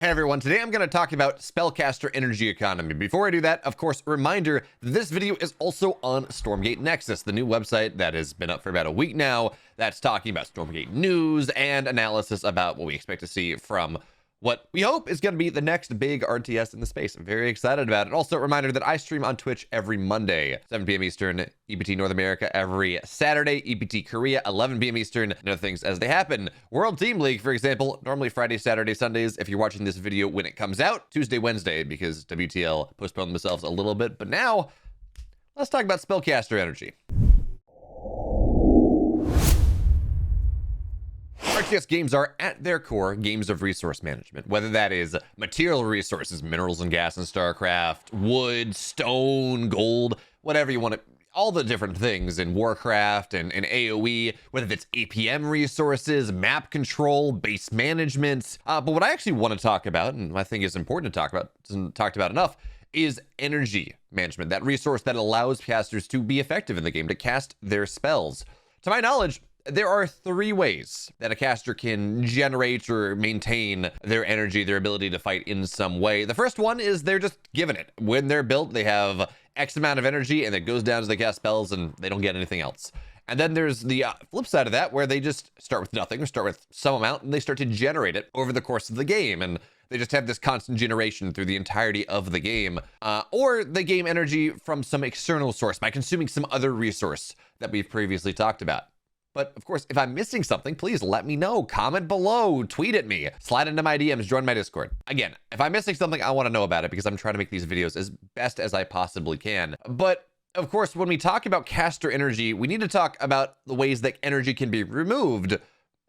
Hey everyone, today I'm going to talk about Spellcaster energy economy. Before I do that, of course, a reminder that this video is also on Stormgate Nexus, the new website that has been up for about a week now, that's talking about Stormgate news and analysis about what we expect to see from what we hope is going to be the next big RTS in the space. I'm very excited about it. Also, a reminder that I stream on Twitch every Monday, 7 p.m. Eastern, EPT North America every Saturday, EPT Korea, 11 p.m. Eastern, and other things as they happen. World Team League, for example, normally Friday, Saturday, Sundays. If you're watching this video when it comes out, Tuesday, Wednesday, because WTL postponed themselves a little bit. But now, let's talk about Spellcaster energy. RTS games are, at their core, games of resource management, whether that is material resources, minerals and gas in StarCraft, wood, stone, gold, whatever you want to, all the different things in Warcraft and AoE, whether it's APM resources, map control, base management. But what I actually want to talk about, and I think is important to talk about, isn't talked about enough, is energy management, that resource that allows casters to be effective in the game, to cast their spells. To my knowledge, there are three ways that a caster can generate or maintain their energy, their ability to fight in some way. The first one is they're just given it. When they're built, they have X amount of energy and it goes down as they cast spells and they don't get anything else. And then there's the flip side of that, where they just start with nothing or start with some amount and they start to generate it over the course of the game. And they just have this constant generation through the entirety of the game. Or they gain energy from some external source by consuming some other resource that we've previously talked about. But of course, if I'm missing something, please let me know. Comment below, tweet at me, slide into my DMs, join my Discord. Again, if I'm missing something, I want to know about it because I'm trying to make these videos as best as I possibly can. But of course, when we talk about caster energy, we need to talk about the ways that energy can be removed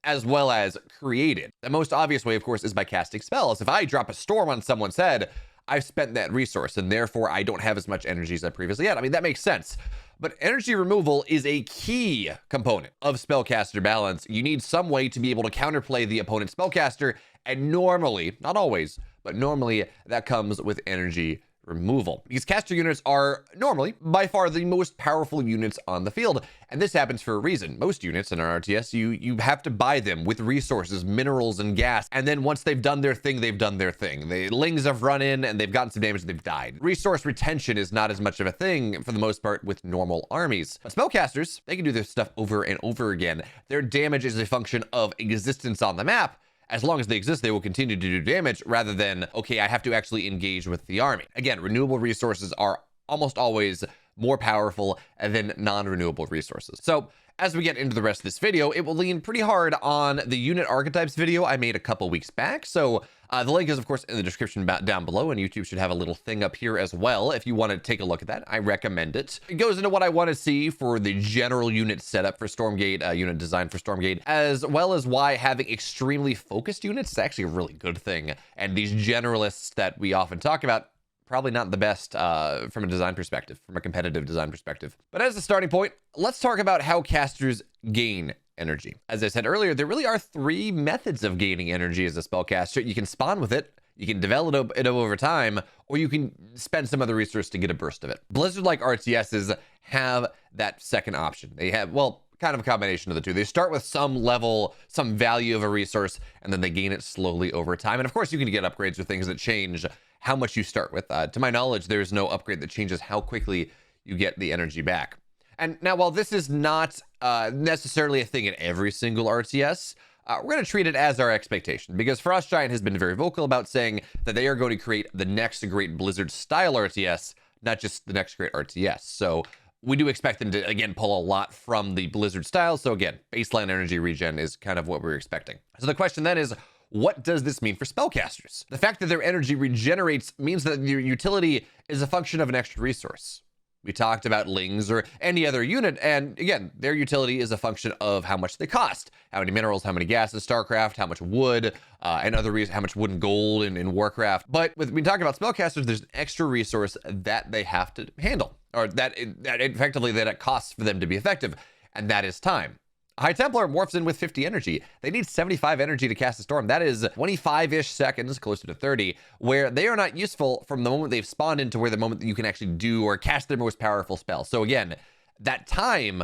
as well as created. The most obvious way, of course, is by casting spells. If I drop a storm on someone's head, I've spent that resource and therefore I don't have as much energy as I previously had. I mean, that makes sense. But energy removal is a key component of spellcaster balance. You need some way to be able to counterplay the opponent's spellcaster, and normally, not always, but normally that comes with energy removal. These caster units are normally by far the most powerful units on the field, and this happens for a reason. Most units in an RTS, you have to buy them with resources, minerals, and gas, and then once they've done their thing, they've done their thing. The lings have run in and they've gotten some damage and they've died. Resource retention is not as much of a thing for the most part with normal armies. But spellcasters, they can do their stuff over and over again. Their damage is a function of existence on the map. As long as they exist, they will continue to do damage rather than, okay, I have to actually engage with the army. Again, renewable resources are almost always more powerful than non-renewable resources. So as we get into the rest of this video, it will lean pretty hard on the unit archetypes video I made a couple weeks back. So the link is, of course, in the description down below, and YouTube should have a little thing up here as well. If you want to take a look at that, I recommend it. It goes into what I want to see for the general unit setup for Stormgate, unit design for Stormgate, as well as why having extremely focused units is actually a really good thing. And these generalists that we often talk about, probably not the best from a design perspective, from a competitive design perspective. But as a starting point, let's talk about how casters gain energy. As I said earlier, there really are three methods of gaining energy as a spellcaster. You can spawn with it, you can develop it over time, or you can spend some other resource to get a burst of it. Blizzard-like RTSs have that second option. They have, well, kind of a combination of the two. They start with some level, some value of a resource, and then they gain it slowly over time. And of course, you can get upgrades with things that change how much you start with. To my knowledge, there's no upgrade that changes how quickly you get the energy back. And now, while this is not necessarily a thing in every single RTS, we're going to treat it as our expectation, because Frost Giant has been very vocal about saying that they are going to create the next great Blizzard-style RTS, not just the next great RTS. So we do expect them to, again, pull a lot from the Blizzard style. So again, baseline energy regen is kind of what we're expecting. So the question then is, what does this mean for spellcasters? The fact that their energy regenerates means that your utility is a function of an extra resource. We talked about lings or any other unit, and again, their utility is a function of how much they cost, how many minerals, how many gas in StarCraft, how much wood, and other reasons, how much wood and gold in Warcraft. But when we talk about spellcasters, there's an extra resource that they have to handle, or that effectively that it costs for them to be effective, and that is time. High Templar morphs in with 50 energy. They need 75 energy to cast a storm. That is 25-ish seconds, closer to 30, where they are not useful from the moment they've spawned into where the moment that you can actually do or cast their most powerful spell. So again, that time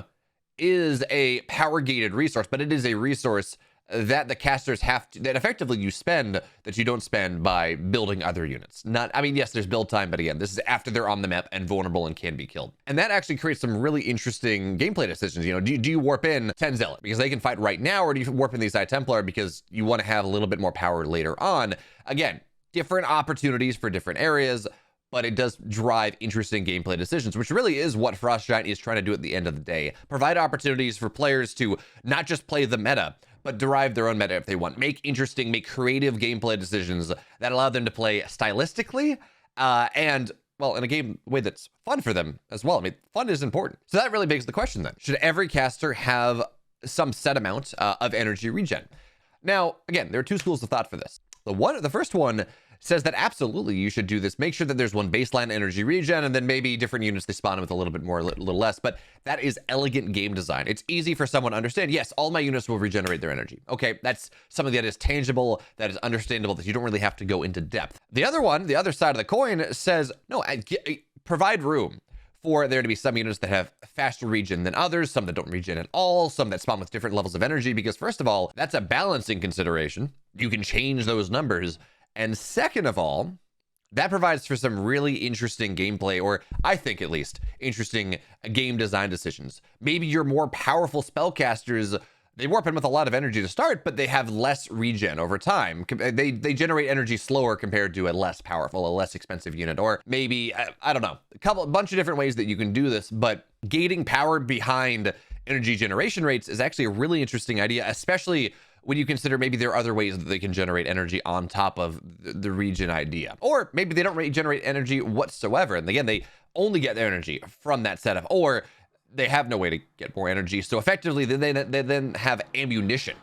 is a power-gated resource, but it is a resource that the casters have to, that effectively you spend, that you don't spend by building other units. Not, I mean, yes, there's build time, but again, this is after they're on the map and vulnerable and can be killed. And that actually creates some really interesting gameplay decisions. You know, do you warp in 10 Zealot because they can fight right now, or do you warp in these High Templar because you want to have a little bit more power later on? Again, different opportunities for different areas, but it does drive interesting gameplay decisions, which really is what Frost Giant is trying to do at the end of the day. Provide opportunities for players to not just play the meta, but derive their own meta if they want. Make interesting, make creative gameplay decisions that allow them to play stylistically and, well, in a game way that's fun for them as well. I mean, fun is important. So that really begs the question then. Should every caster have some set amount of energy regen? Now, again, there are two schools of thought for this. The first one says that absolutely you should do this. Make sure that there's one baseline energy regen, and then maybe different units they spawn with a little bit more, a little less. But that is elegant game design. It's easy for someone to understand. Yes, all my units will regenerate their energy. Okay, that's something that is tangible, that is understandable, that you don't really have to go into depth. The other one, the other side of the coin, says no. Provide room for there to be some units that have faster regen than others, some that don't regen at all, some that spawn with different levels of energy, because first of all, that's a balancing consideration. You can change those numbers. And second of all, that provides for some really interesting gameplay, or I think at least interesting game design decisions. Maybe your more powerful spellcasters, they warp in with a lot of energy to start, but they have less regen over time. They generate energy slower compared to a less powerful, a less expensive unit. Or maybe, I don't know, a bunch of different ways that you can do this, but gating power behind energy generation rates is actually a really interesting idea, especially when you consider maybe there are other ways that they can generate energy on top of the regen idea. Or maybe they don't generate energy whatsoever. And again, they only get their energy from that setup, or they have no way to get more energy. So effectively, they then have ammunition.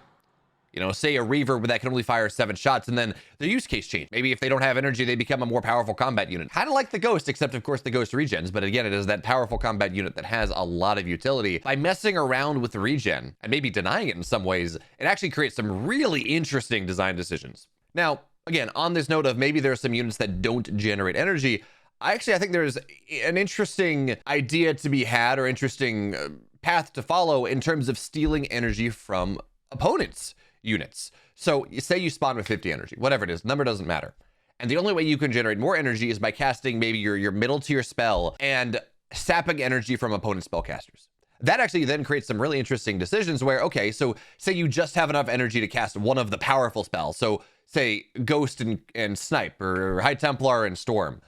You know, say a Reaver that can only fire 7 shots, and then the use case change. Maybe if they don't have energy, they become a more powerful combat unit. Kind of like the Ghost, except of course the Ghost regens. But again, it is that powerful combat unit that has a lot of utility. By messing around with the regen and maybe denying it in some ways, it actually creates some really interesting design decisions. Now, again, on this note of maybe there are some units that don't generate energy, I think there's an interesting idea to be had, or interesting path to follow in terms of stealing energy from opponents' units. So you say you spawn with 50 energy, whatever it is, number doesn't matter. And the only way you can generate more energy is by casting maybe your middle tier spell and sapping energy from opponent spellcasters. That actually then creates some really interesting decisions where, okay, so say you just have enough energy to cast one of the powerful spells. So say Ghost and Snipe, or High Templar and Storm.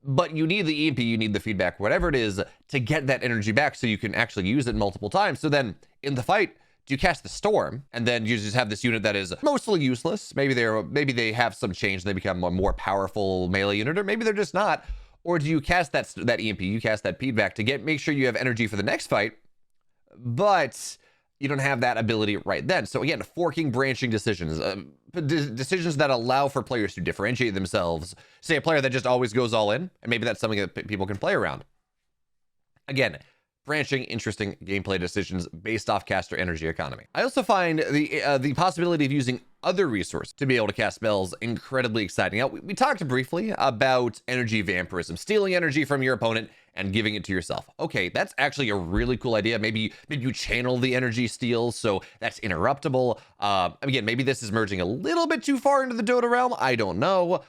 But you need the EMP, you need the feedback, whatever it is, to get that energy back so you can actually use it multiple times. So then in the fight, do you cast the Storm, and then you just have this unit that is mostly useless? Maybe they have some change, they become a more powerful melee unit, or maybe they're just not. Or do you cast that EMP, you cast that feedback to make sure you have energy for the next fight, but you don't have that ability right then. So again, forking, branching decisions, decisions that allow for players to differentiate themselves. Say a player that just always goes all in, and maybe that's something that people can play around. Again, branching, interesting gameplay decisions based off caster energy economy. I also find the possibility of using other resources to be able to cast spells incredibly exciting. Now, we talked briefly about energy vampirism, stealing energy from your opponent and giving it to yourself. Okay, that's actually a really cool idea. Maybe you channel the energy steals, so that's interruptible. Again, maybe this is merging a little bit too far into the Dota realm. I don't know.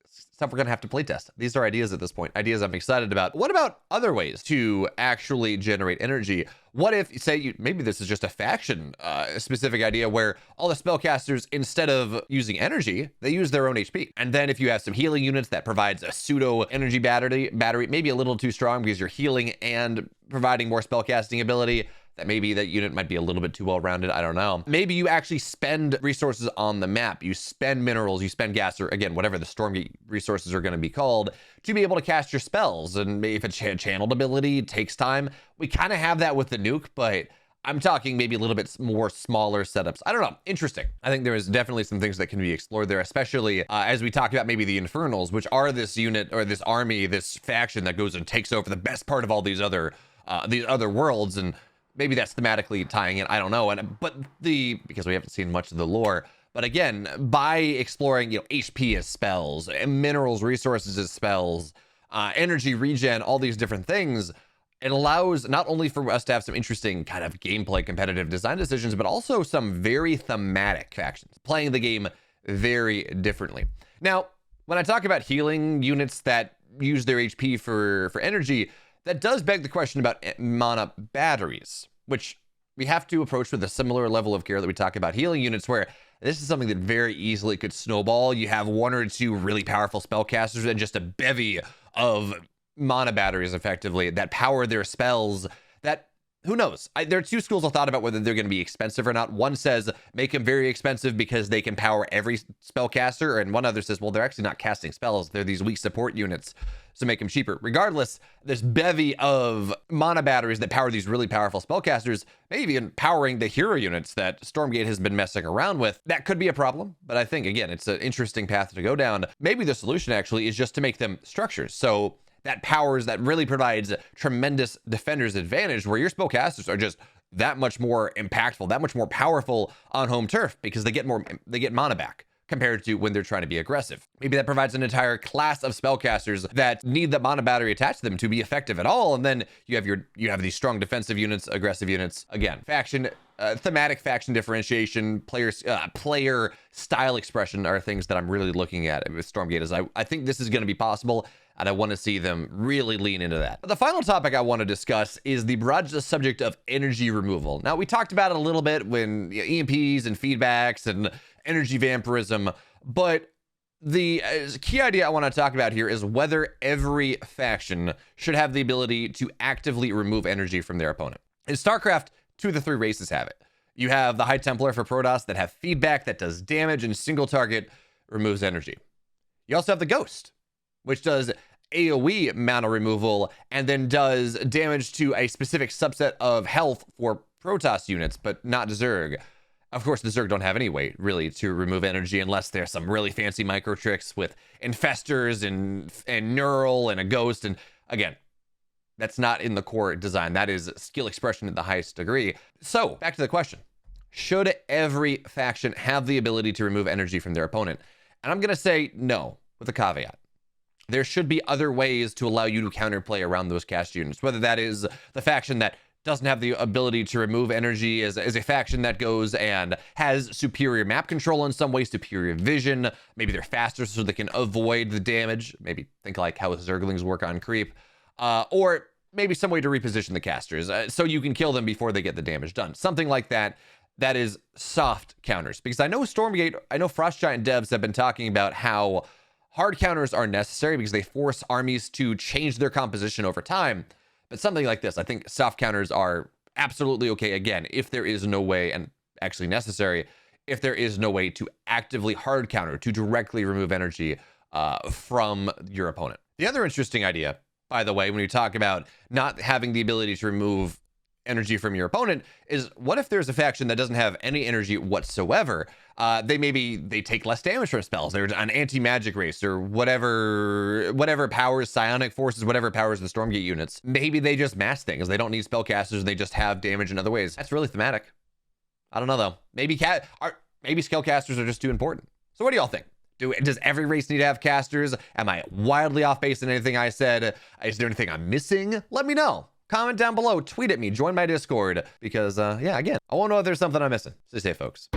Stuff we're gonna have to playtest. These are ideas at this point, ideas I'm excited about. What about other ways to actually generate energy? What if, say, maybe this is just a faction specific idea where all the spellcasters, instead of using energy, they use their own HP. And then if you have some healing units that provides a pseudo energy battery, maybe a little too strong because you're healing and providing more spellcasting ability, that maybe that unit might be a little bit too well-rounded. I don't know. Maybe you actually spend resources on the map. You spend minerals, you spend gas, or again, whatever the Stormgate resources are going to be called, to be able to cast your spells. And if it's channeled ability, it takes time. We kind of have that with the nuke, but I'm talking maybe a little bit more smaller setups. I don't know. Interesting. I think there is definitely some things that can be explored there, especially as we talk about maybe the Infernals, which are this unit or this army, this faction that goes and takes over the best part of all these other worlds. And maybe that's thematically tying in, I don't know. Because we haven't seen much of the lore. But again, by exploring, HP as spells, and minerals, resources as spells, energy regen, all these different things, It allows not only for us to have some interesting kind of gameplay competitive design decisions, but also some very thematic factions, playing the game very differently. Now, when I talk about healing units that use their HP for energy, that does beg the question about mana batteries, which we have to approach with a similar level of care that we talk about healing units, where this is something that very easily could snowball. You have one or two really powerful spellcasters and just a bevy of mana batteries effectively that power their spells that, who knows? There are two schools of thought about whether they're going to be expensive or not. One says make them very expensive because they can power every spellcaster, and one other says, well, they're actually not casting spells. They're these weak support units, so make them cheaper. Regardless, this bevy of mana batteries that power these really powerful spellcasters, maybe even powering the hero units that Stormgate has been messing around with. That could be a problem, but I think, again, it's an interesting path to go down. Maybe the solution actually is just to make them structures. So that powers, that really provides tremendous defender's advantage, where your spellcasters are just that much more impactful, that much more powerful on home turf, because they get mana back compared to when they're trying to be aggressive. Maybe that provides an entire class of spellcasters that need the mana battery attached to them to be effective at all. And then you have these strong defensive units, aggressive units. Again, faction, thematic faction differentiation, player style expression are things that I'm really looking at with Stormgate. As I think this is going to be possible, and I want to see them really lean into that. But the final topic I want to discuss is the broad subject of energy removal. Now, we talked about it a little bit when EMPs and feedbacks and energy vampirism, but the key idea I want to talk about here is whether every faction should have the ability to actively remove energy from their opponent. In StarCraft, 2 of the 3 races have it. You have the High Templar for Protoss that have feedback that does damage and single target removes energy. You also have the Ghost, which does AoE mana removal and then does damage to a specific subset of health for Protoss units, but not Zerg. Of course, the Zerg don't have any way, really, to remove energy unless there's some really fancy micro tricks with infestors and neural and a ghost. And again, that's not in the core design. That is skill expression at the highest degree. So, back to the question. Should every faction have the ability to remove energy from their opponent? And I'm going to say no, with a caveat. There should be other ways to allow you to counterplay around those cast units, whether that is the faction that doesn't have the ability to remove energy as a faction that goes and has superior map control in some way, superior vision. Maybe they're faster so they can avoid the damage. Maybe think like how Zerglings work on creep. Or maybe some way to reposition the casters so you can kill them before they get the damage done. Something like that. That is soft counters. Because I know Stormgate, I know Frost Giant devs have been talking about how hard counters are necessary because they force armies to change their composition over time. But something like this, I think soft counters are absolutely okay. Again, if there is no way, and actually necessary, if there is no way to actively hard counter, to directly remove energy from your opponent. The other interesting idea, by the way, when you talk about not having the ability to remove energy from your opponent, is what if there's a faction that doesn't have any energy whatsoever? They take less damage from spells. They're an anti-magic race or whatever powers psionic forces, whatever powers the Stormgate units. Maybe they just mass things. They don't need spellcasters. They just have damage in other ways. That's really thematic. I don't know though. Maybe spellcasters are just too important. So what do y'all think? Does every race need to have casters? Am I wildly off base in anything I said? Is there anything I'm missing? Let me know. Comment down below, tweet at me, join my Discord, because, yeah, again, I want to know if there's something I'm missing. Stay safe, folks.